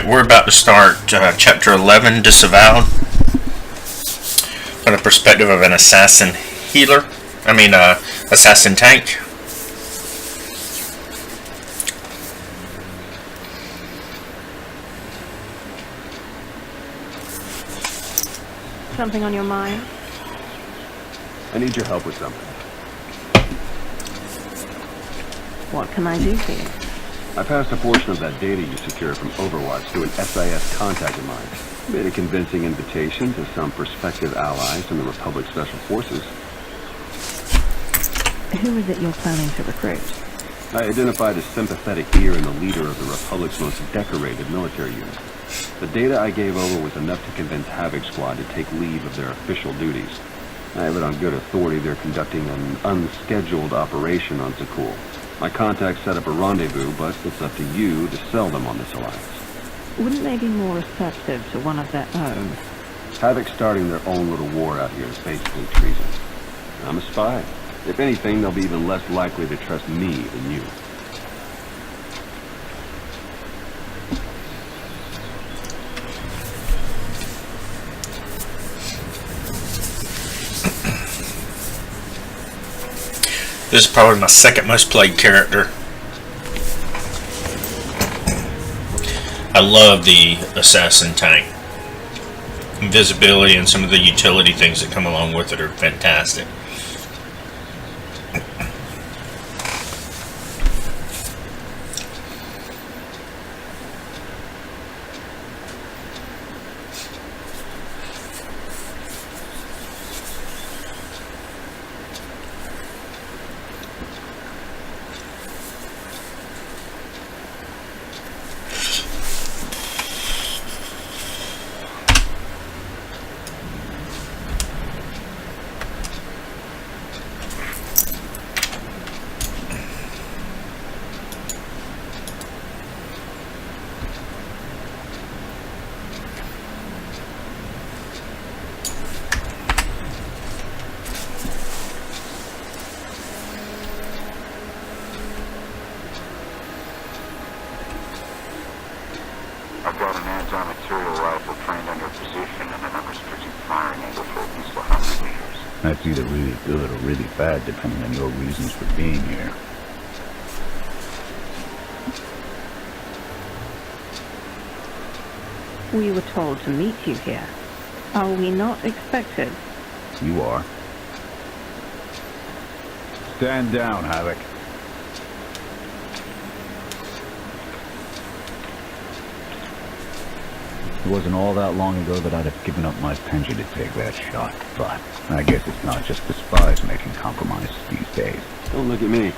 Alright, we're about to start Chapter 11, Disavowed, from the perspective of an assassin healer. Assassin tank. Something on your mind? I need your help with something. What can I do for you? I passed a portion of that data you secured from Overwatch to an SIS contact of mine. Made a convincing invitation to some prospective allies in the Republic Special Forces. Who is it you're planning to recruit? I identified a sympathetic ear in the leader of the Republic's most decorated military unit. The data I gave over was enough to convince Havoc Squad to take leave of their official duties. I have it on good authority they're conducting an unscheduled operation on Zakul. My contacts set up a rendezvous, but it's up to you to sell them on this alliance. Wouldn't they be more receptive to one of their own? Havoc starting their own little war out here is basically treason. I'm a spy. If anything, they'll be even less likely to trust me than you. This is probably my second most played character. I love the assassin tank. Invisibility and some of the utility things that come along with it are fantastic. I've got an anti-material rifle trained under position and an unrestricted firing angle for at least 100 meters. That's either really good or really bad, depending on your reasons for being here. We were told to meet you here. Are we not expected? You are. Stand down, Havoc. It wasn't all that long ago that I'd have given up my pension to take that shot, but I guess it's not just the spies making compromises these days. Don't look at me.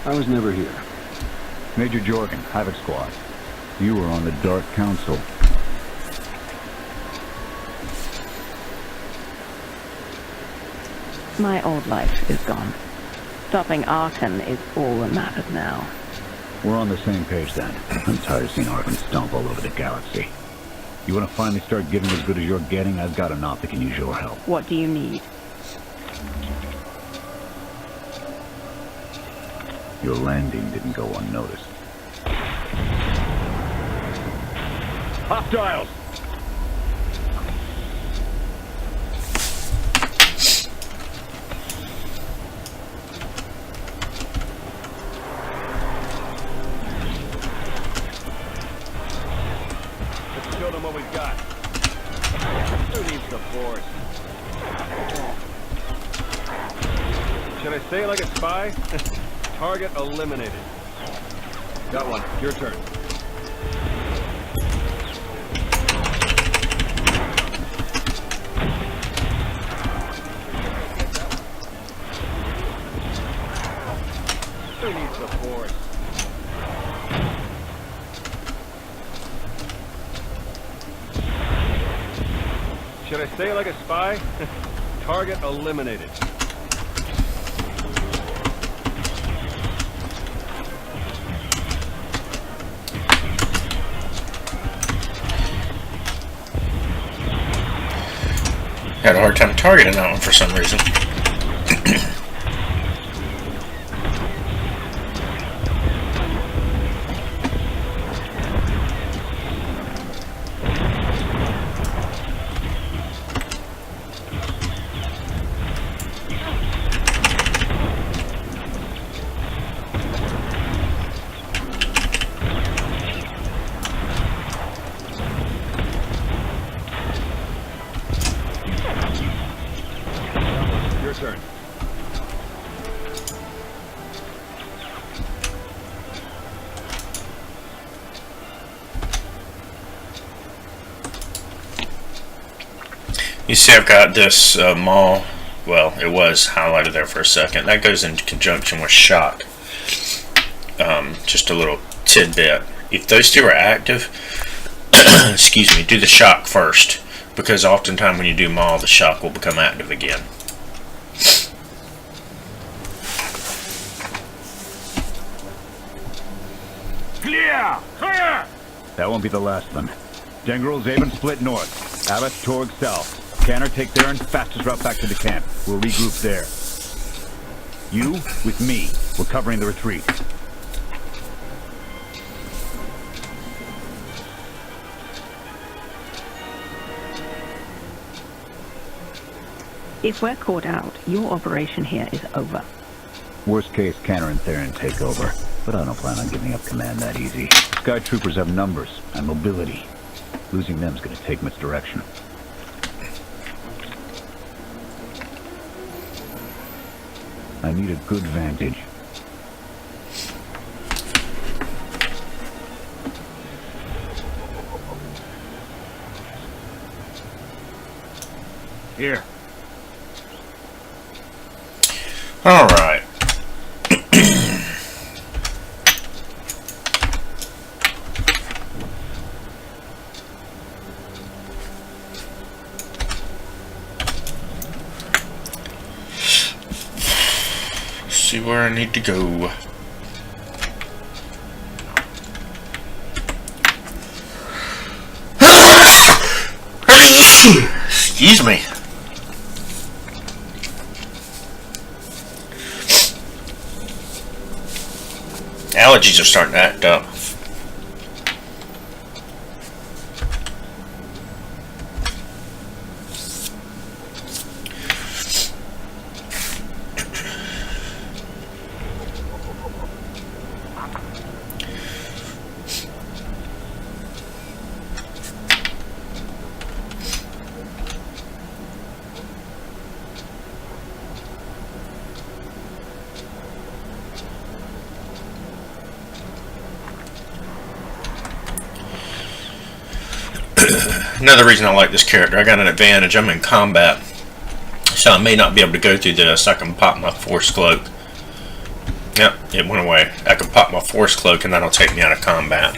I was never here. Major Jorgen, Havoc Squad. You were on the Dark Council. My old life is gone. Stopping Arkan is all that matters now. We're on the same page then. I'm tired of seeing Arkan stomp all over the galaxy. You want to finally start giving as good as you're getting? I've got an op that can use your help. What do you need? Your landing didn't go unnoticed. Hostiles! Let's show them what we've got. Who needs support? Should I say it like a spy? Target eliminated. Got one. Your turn. Who needs support? Should I say it like a spy? Target eliminated. Had a hard time targeting that one for some reason. You see, I've got this mall. Well, it was highlighted there for a second. That goes in conjunction with shock. Just a little tidbit. If those two are active, excuse me, do the shock first, because oftentimes when you do maul, the shock will become active again. Clear! Clear! That won't be the last of them. General Zaven split north. Abbott towards south. Canner take there and fastest route back to the camp. We'll regroup there. You, with me, we're covering the retreat. If we're caught out, your operation here is over. Worst case, Canner and Theron take over. But I don't plan on giving up command that easy. Sky troopers have numbers and mobility. Losing them's gonna take misdirection. I need a good vantage. Here. All right. See where I need to go. Excuse me. Allergies are starting to act up. Another reason I like this character, I got an advantage. I'm in combat, so I may not be able to go through this. I can pop my force cloak. Yep, it went away. I can pop my force cloak and that'll take me out of combat.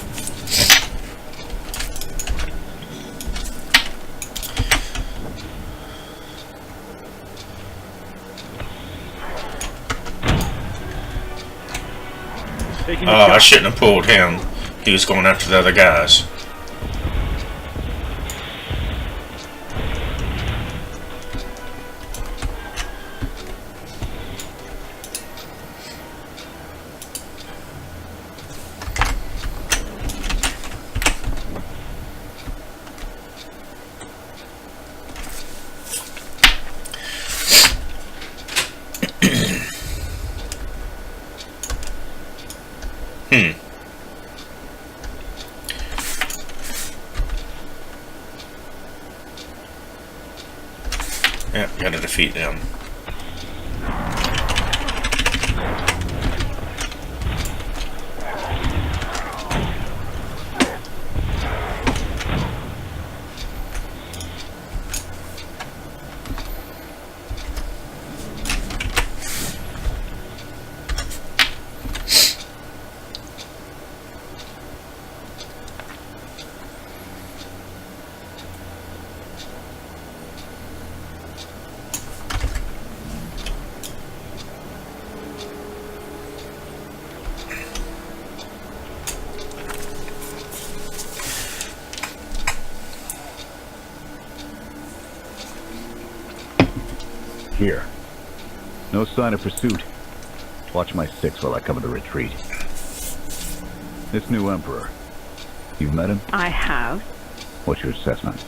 Oh, I shouldn't have pulled him. He was going after the other guys. Yep, gotta defeat them. Here. No sign of pursuit. Watch my six while I cover the retreat. This new emperor. You've met him? I have. What's your assessment?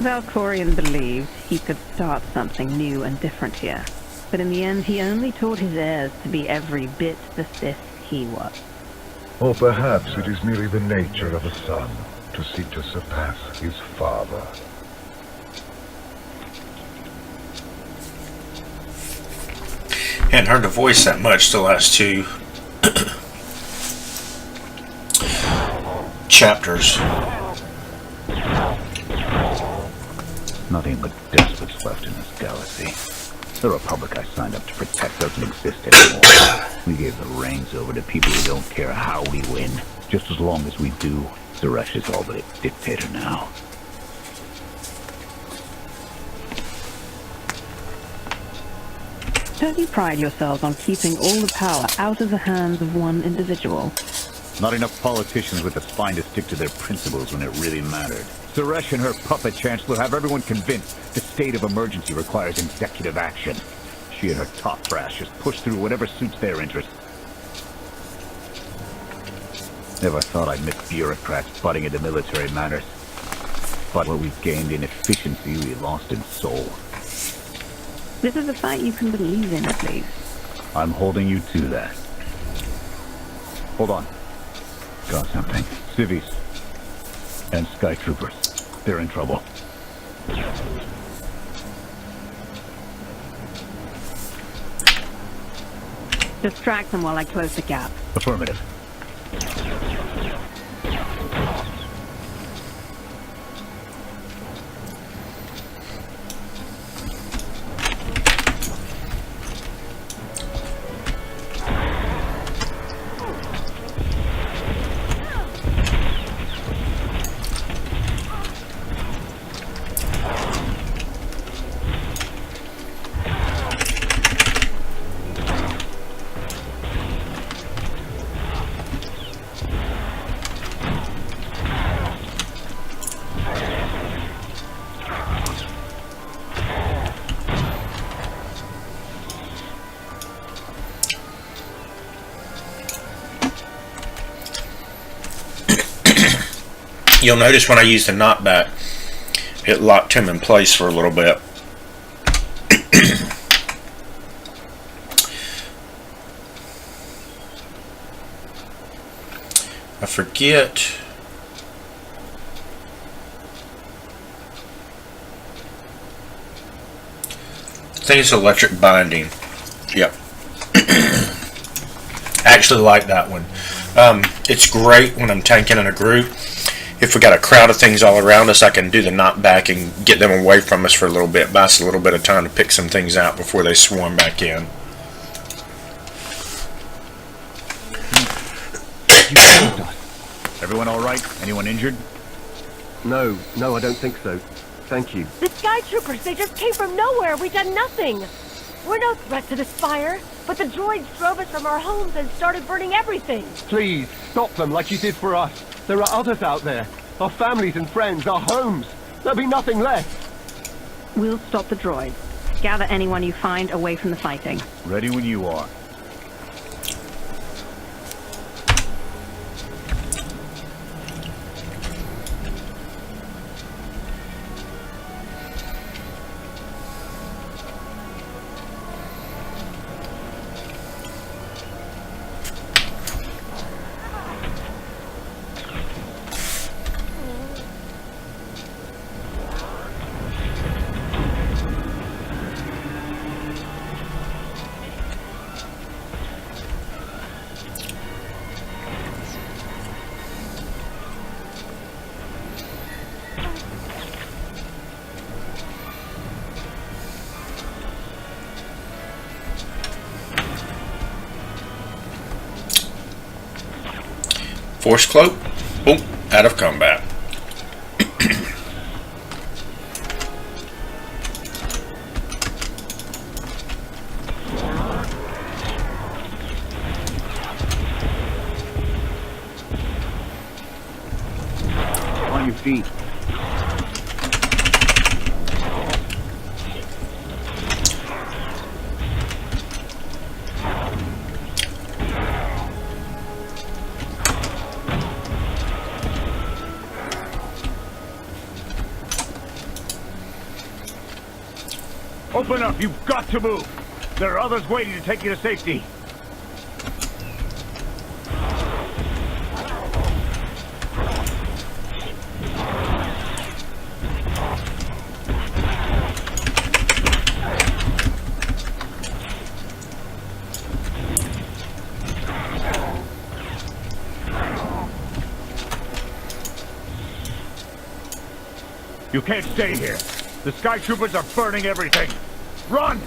Valkorian believed he could start something new and different here. But in the end, he only taught his heirs to be every bit the Sith he was. Or perhaps it is merely the nature of a son to seek to surpass his father. Hadn't heard the voice that much the last two chapters. Nothing but despots left in this galaxy. The Republic I signed up to protect doesn't exist anymore. We gave the reins over to people who don't care how we win. Just as long as we do, Suresh is all but a dictator now. Don't you pride yourselves on keeping all the power out of the hands of one individual? Not enough politicians with the spine to stick to their principles when it really mattered. Suresh and her puppet chancellor have everyone convinced the state of emergency requires executive action. She and her top brass just push through whatever suits their interests. Never thought I'd miss bureaucrats butting into military matters. But what we gained in efficiency, we lost in soul. This is a fight you can believe in, at least. I'm holding you to that. Hold on. Got something. Civies. And Sky Troopers. They're in trouble. Distract them while I close the gap. Affirmative. You'll notice when I use the knockback, it locked him in place for a little bit. I forget. I think it's electric binding. Yep. I actually like that one. It's great when I'm tanking in a group. If we got a crowd of things all around us, I can do the knockback and get them away from us for a little bit. Buy us a little bit of time to pick some things out before they swarm back in. Everyone all right? Anyone injured? No, I don't think so. Thank you. The Sky Troopers, they just came from nowhere. We've done nothing. We're no threat to this fire, but the droids drove us from our homes and started burning everything. Please, stop them like you did for us. There are others out there. Our families and friends, our homes. There'll be nothing left. We'll stop the droids. Gather anyone you find away from the fighting. Ready when you are. Force cloak. Boom. Out of combat. On your feet. Open up! You've got to move! There are others waiting to take you to safety. You can't stay here. The Sky Troopers are burning everything. Run!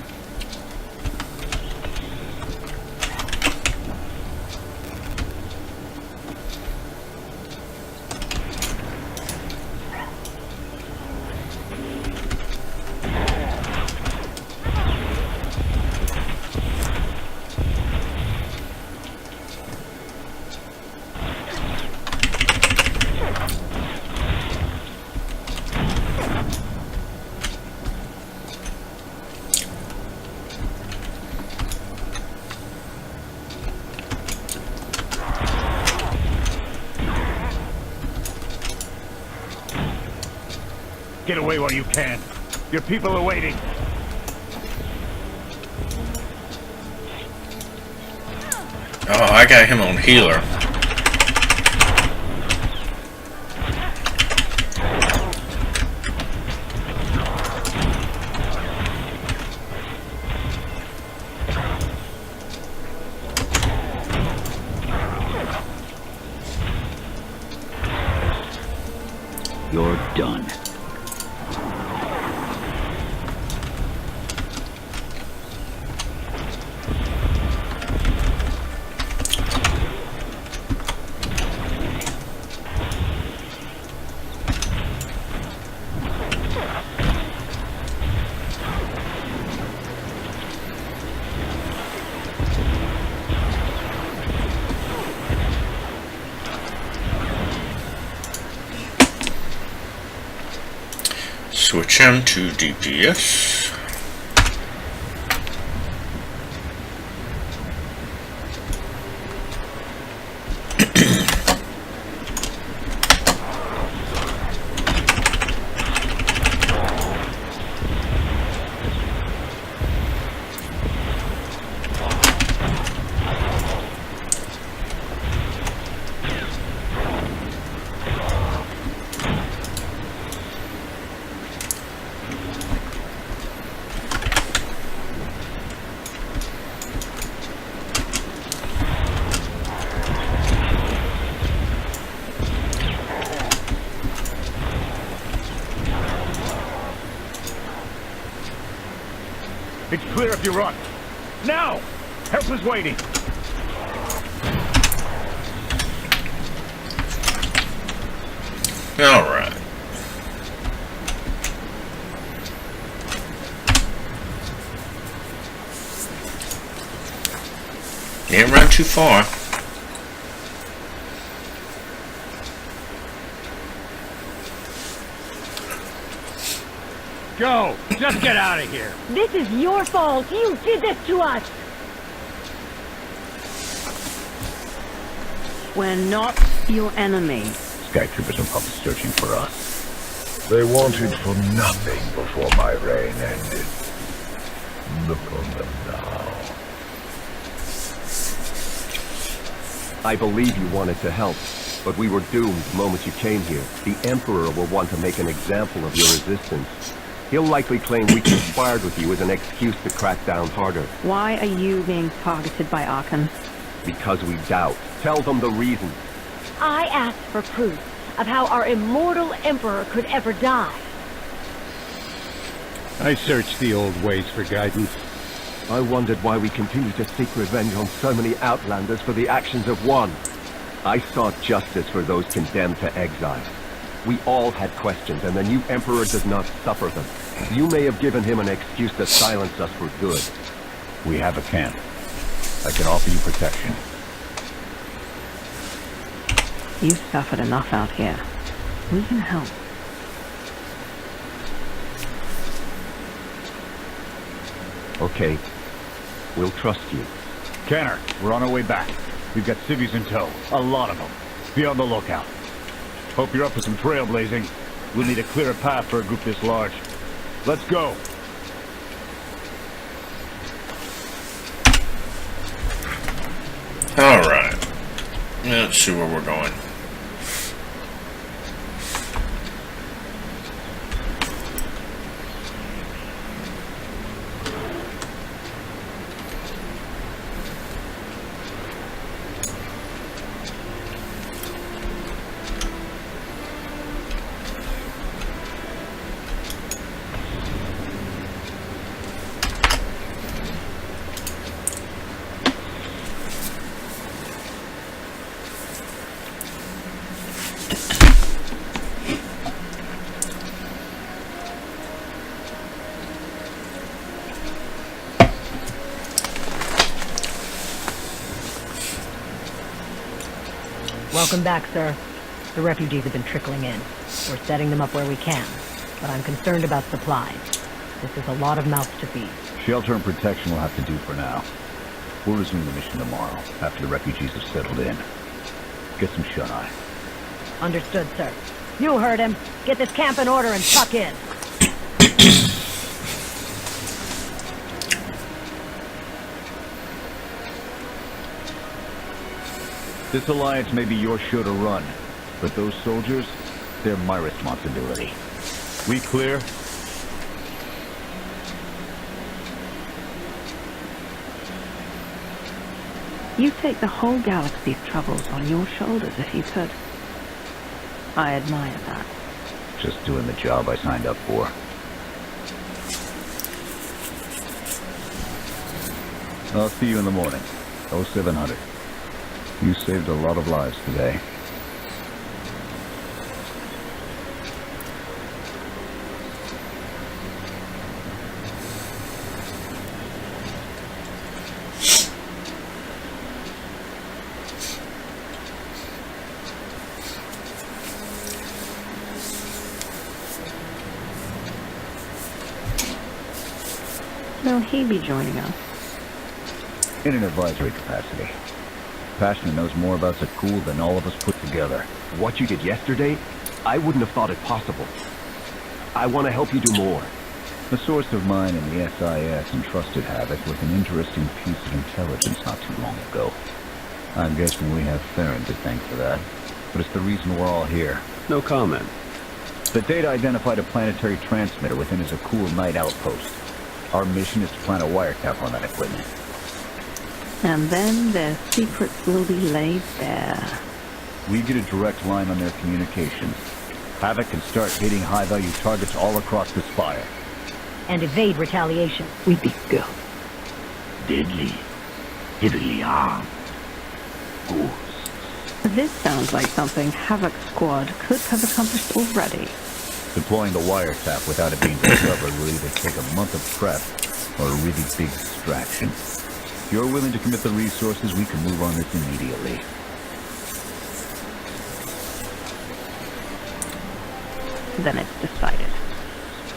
Get away while you can. Your people are waiting. Oh, I got him on healer. You're done. Switch him to DPS. It's clear if you run. Now! Help is waiting. Alright. Didn't run too far. Go! Just get out of here! This is your fault. You did this to us. We're not your enemy. Sky Troopers are probably searching for us. They wanted for nothing before my reign ended. Look on them now. I believe you wanted to help, but we were doomed the moment you came here. The Emperor will want to make an example of your resistance. He'll likely claim we conspired with you as an excuse to crack down harder. Why are you being targeted by Archon? Because we doubt. Tell them the reason. I asked for proof of how our immortal Emperor could ever die. I searched the old ways for guidance. I wondered why we continued to seek revenge on so many Outlanders for the actions of one. I sought justice for those condemned to exile. We all had questions, and the new Emperor does not suffer them. You may have given him an excuse to silence us for good. We have a camp. I can offer you protection. You've suffered enough out here. We can help. Okay. We'll trust you. Canner, we're on our way back. We've got civvies in tow. A lot of them. Be on the lookout. Hope you're up for some trailblazing. We'll need a clearer path for a group this large. Let's go. Alright. Let's see where we're going. Welcome back, sir. The refugees have been trickling in. We're setting them up where we can, but I'm concerned about supplies. This is a lot of mouths to feed. Shelter and protection will have to do for now. We'll resume the mission tomorrow, after the refugees have settled in. Get some shut-eye. Understood, sir. You heard him. Get this camp in order and tuck in. This alliance may be your show to run, but those soldiers, they're my responsibility. We clear? You take the whole galaxy's troubles on your shoulders if you could. I admire that. Just doing the job I signed up for. I'll see you in the morning. 0700. You saved a lot of lives today. Will he be joining us? In an advisory capacity. Passion knows more about Zakul than all of us put together. What you did yesterday, I wouldn't have thought it possible. I want to help you do more. A source of mine in the SIS entrusted Havoc with an interesting piece of intelligence not too long ago. I'm guessing we have Theron to thank for that, but it's the reason we're all here. No comment. The data identified a planetary transmitter within a Zakul night outpost. Our mission is to plant a wiretap on that equipment. And then their secrets will be laid bare. We get a direct line on their communications. Havoc can start hitting high-value targets all across the Spire. And evade retaliation. We be good. Deadly. Heavily armed. Ghosts. This sounds like something Havoc's squad could have accomplished already. Deploying the wiretap without it being discovered will either take a month of prep or a really big distraction. If you're willing to commit the resources, we can move on this immediately. Then it's decided.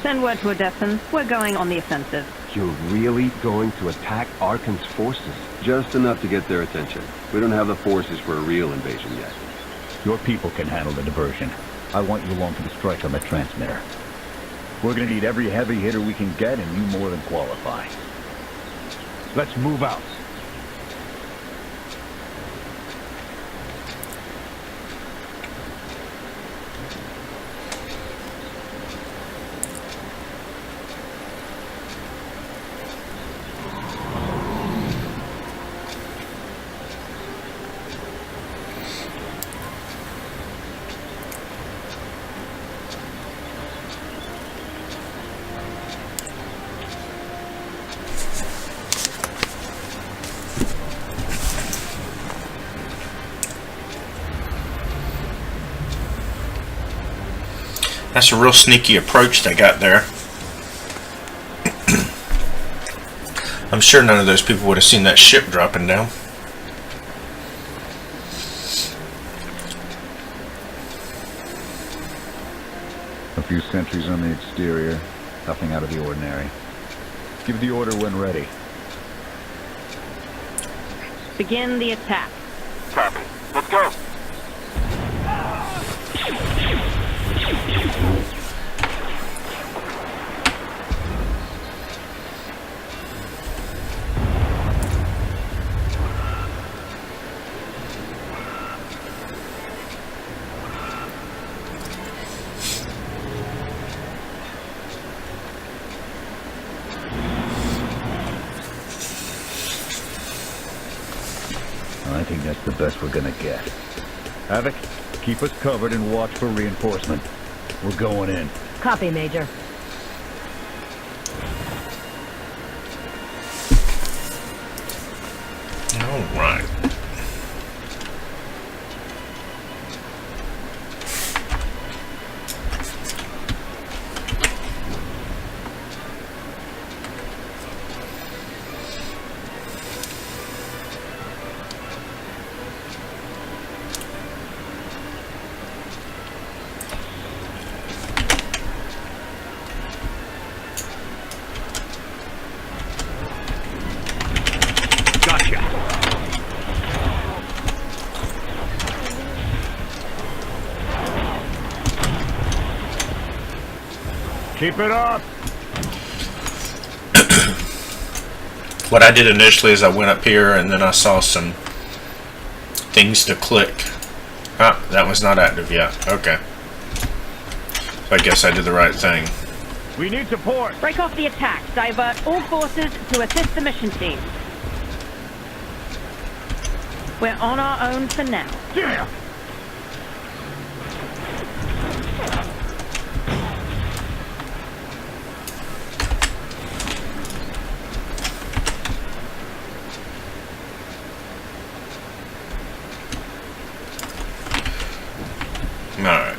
Send word to Odessan. We're going on the offensive. You're really going to attack Arkan's forces? Just enough to get their attention. We don't have the forces for a real invasion yet. Your people can handle the diversion. I want you along for the strike on the transmitter. We're gonna need every heavy hitter we can get, and you more than qualify. Let's move out. That's a real sneaky approach they got there. I'm sure none of those people would have seen that ship dropping down. A few sentries on the exterior. Nothing out of the ordinary. Give the order when ready. Begin the attack. Copy. Let's go. I think that's the best we're gonna get. Havoc, keep us covered and watch for reinforcement. We're going in. Copy, Major. All right. Keep it up! What I did initially is I went up here and then I saw some things to click. Ah, that was not active yet. Okay. So I guess I did the right thing. We need support! Break off the attack. Divert all forces to assist the mission team. We're on our own for now. Yeah! Alright.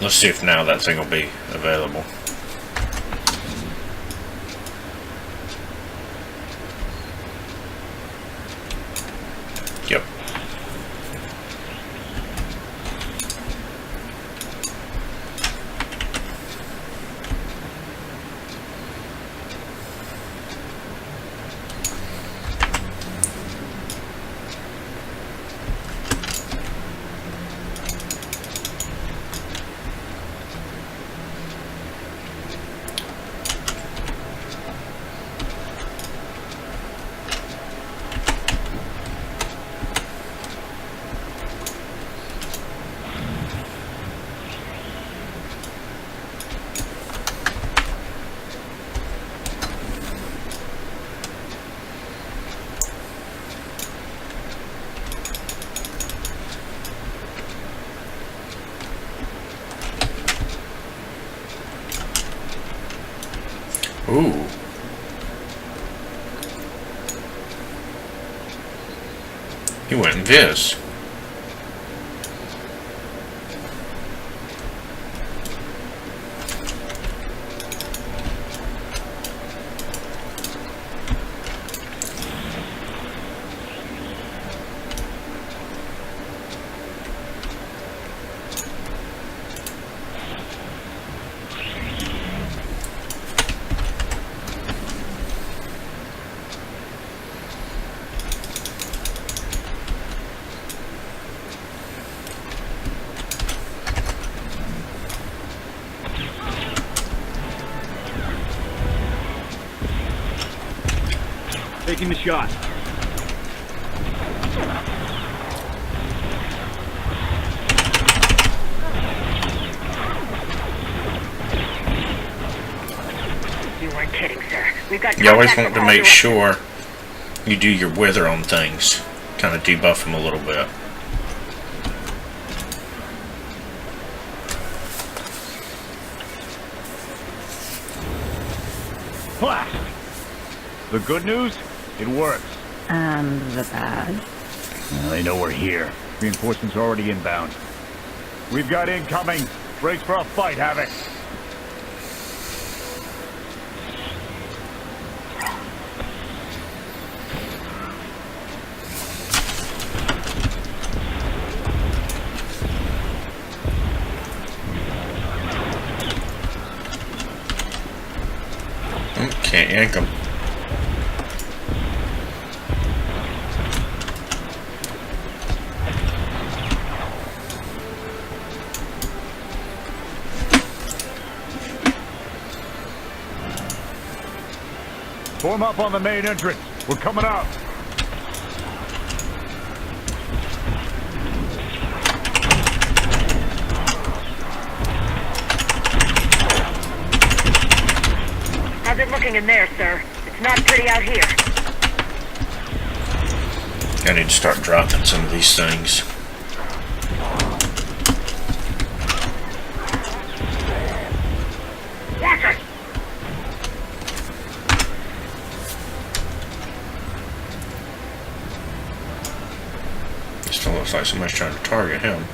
Let's see if now that thing will be available. Yep. Ooh. He went in Viz. Taking the shot. You weren't kidding, sir. We've got You always contact want to with make all sure you do your wither on things. Kind of debuff them a little bit. Blast! The good news? It works. And the bad? Well, they know we're here. Reinforcements are already inbound. We've got incoming. Brace for a fight, Havoc. Can't yank them. Form up on the main entrance. We're coming out. How's it looking in there, sir? It's not pretty out here. I need to start dropping some of these things. Watch it! Still looks like somebody's trying to target him.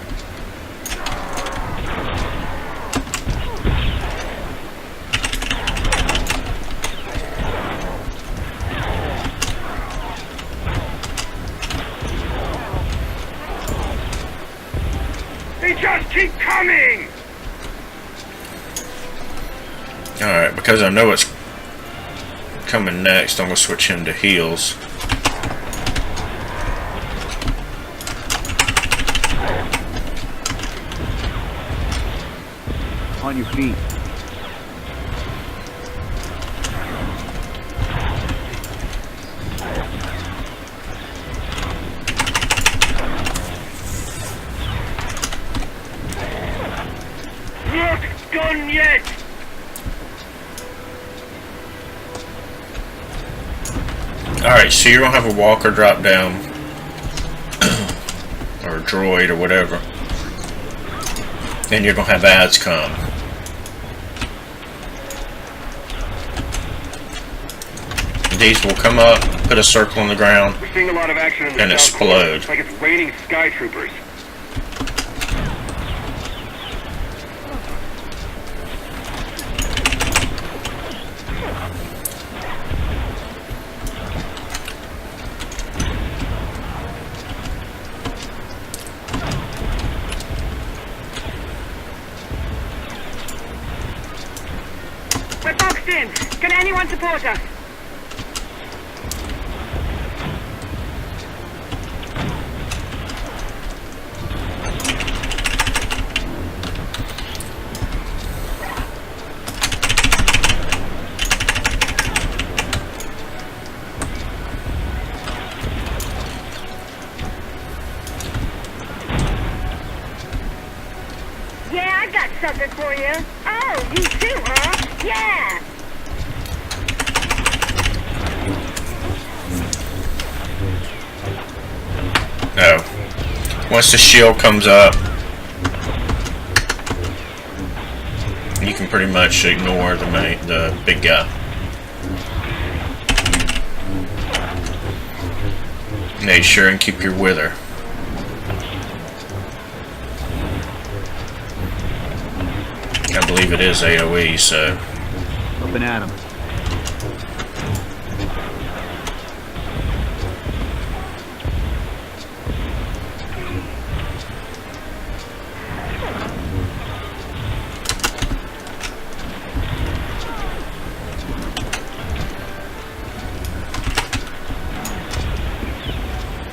They just keep coming! Alright, because I know what's coming next, I'm going to switch him to heals. On your feet. Alright, so you're gonna have a walker drop down. Or a droid or whatever. Then you're gonna have ads come. These will come up, put a circle on the ground, We're seeing a lot of action in the and south corner. explode. It's like it's raining sky troopers. We're boxed in. Can anyone support us? Yeah, I got something for you. Oh, you too, huh? Yeah! No. Once the shield comes up, you can pretty much ignore the big guy. Make sure and keep your wither. I believe it is AoE, so... Up and at him.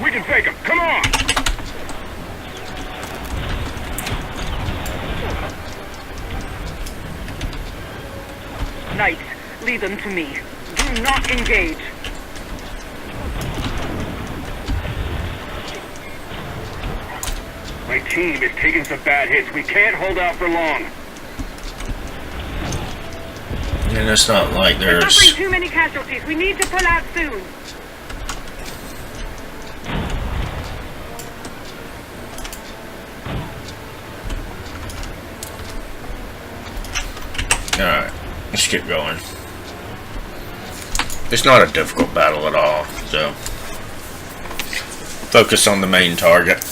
We can take him. Come on! Knights, leave them to me. Do not engage. My team is taking some bad hits. We can't hold out for long. And it's not like We're there's... suffering too many casualties. We need to pull out soon. Alright, let's get going. It's not a difficult battle at all, so... Focus on the main target.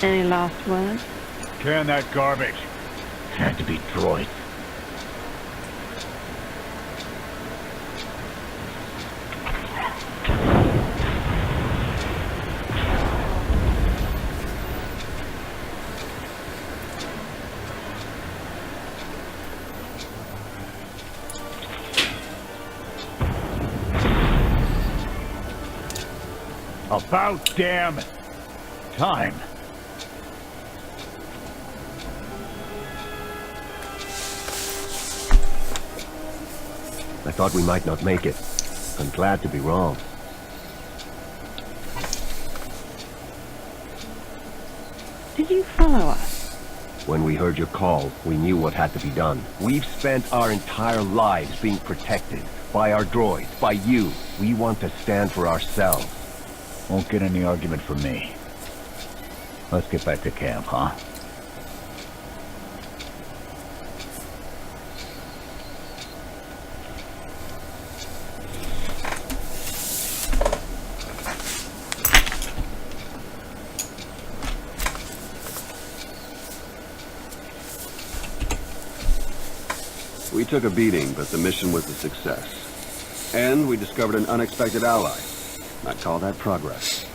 Any last words? Can that garbage. Had to be droids. About damn time. I thought we might not make it. I'm glad to be wrong. Did you follow us? When we heard your call, we knew what had to be done. We've spent our entire lives being protected. By our droids, by you. We want to stand for ourselves. Won't get any argument from me. Let's get back to camp, huh? We took a beating, but the mission was a success. And we discovered an unexpected ally. I'd call that progress.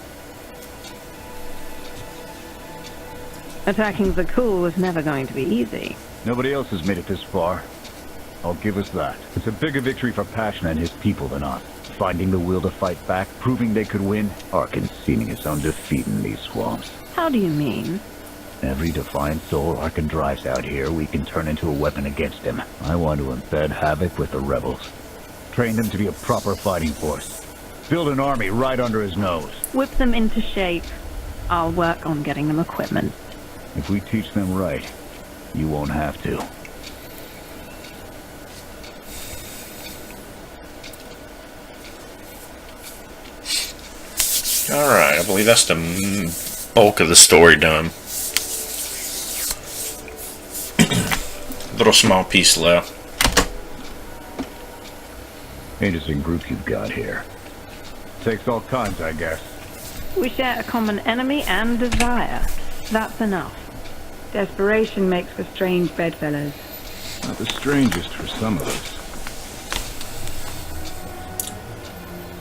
Attacking the Cool was never going to be easy. Nobody else has made it this far. I'll give us that. It's a bigger victory for Passion and his people than us. Finding the will to fight back, proving they could win, Arkan's seen its own defeat in these swamps. How do you mean? Every defiant soul Arkan drives out here, we can turn into a weapon against him. I want to embed Havoc with the rebels. Train them to be a proper fighting force. Build an army right under his nose. Whip them into shape. I'll work on getting them equipment. If we teach them right, you won't have to. Alright, I believe that's the bulk of the story done. Little small piece left. Interesting group you've got here. Takes all kinds, I guess. We share a common enemy and desire. That's enough. Desperation makes for strange bedfellows. Not the strangest for some of us.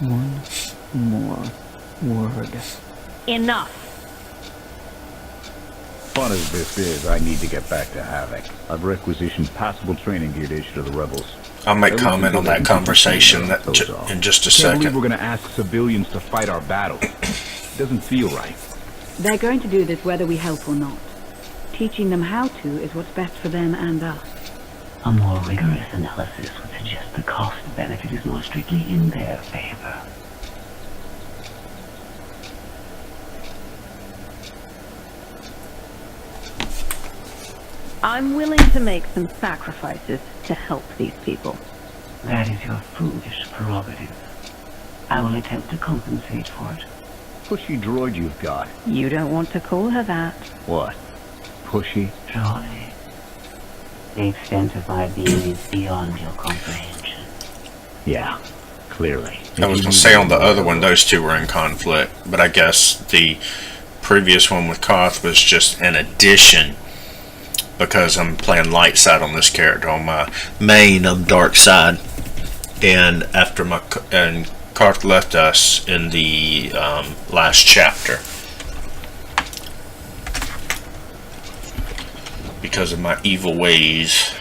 One more word. Enough! Fun as this is, I need to get back to Havoc. I've requisitioned passable training gear to issue to the rebels. I'll make comment on that conversation in just a Can't believe second. we're going to ask civilians to fight our battles. It doesn't feel right. They're going to do this whether we help or not. Teaching them how to is what's best for them and us. A more rigorous analysis would suggest the cost-benefit is more strictly in their favor. I'm willing to make some sacrifices to help these people. That is your foolish prerogative. I will attempt to compensate for it. Pushy droid you've got. You don't want to call her that. What? Pushy? Joy. The extent of my being is beyond your comprehension. Yeah, clearly. I was going to say on the other one, those two were in conflict, but I guess the previous one with Koth was just an addition because I'm playing light side on this character. On my main, I'm dark side, and after Koth left us in the last chapter because of my evil ways.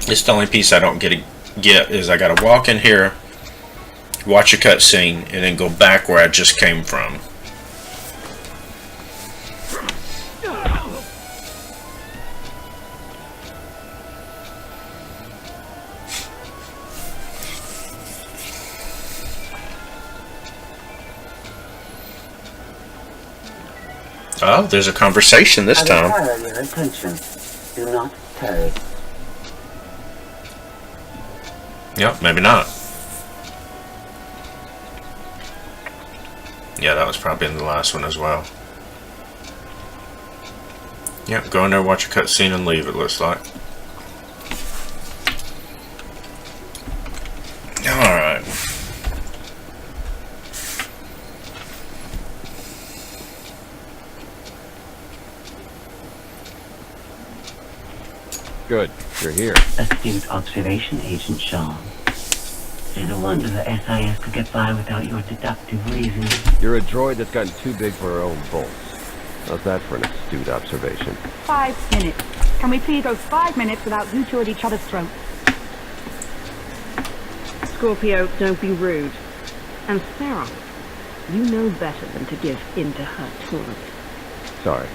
It's the only piece I don't get is I gotta walk in here, watch a cutscene, and then go back where I just came from. Oh, there's a conversation this time. I require your attention. Do not tarry. Yep, maybe not. Yeah, that was probably in the last one as well. Yep, go in there, watch a cutscene, and leave, it looks like. Alright. Good, you're here. Astute observation, Agent Shaw. It's a wonder the SIS could get by without your deductive reasoning. You're a droid that's gotten too big for her own bolts. How's that for an astute observation? 5 minutes. Can we please go 5 minutes without you two at each other's throats? Scorpio, don't be rude. And Sarah, you know better than to give in to her taunts. Sorry.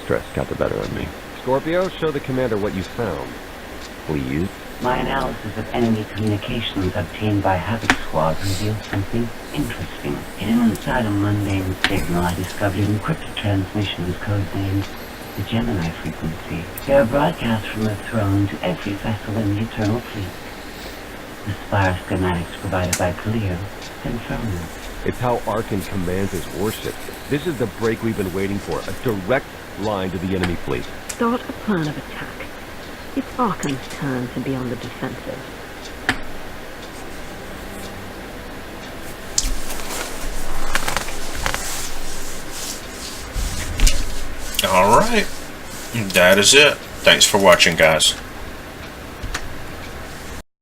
Stress got the better of me. Scorpio, show the commander what you found. Please? My analysis of enemy communications obtained by Havoc Squad revealed something interesting. Hidden inside a mundane signal, I discovered an encrypted transmissions codenamed the Gemini frequency. They are broadcast from the throne to every vessel in the Eternal Fleet. The Spire schematics provided by Cleo confirm this. It's how Arkan commands his warship. This is the break we've been waiting for. A direct line to the enemy fleet. Start a plan of attack. It's Arkham's turn to be on the defensive. Alright. That is it. Thanks for watching, guys.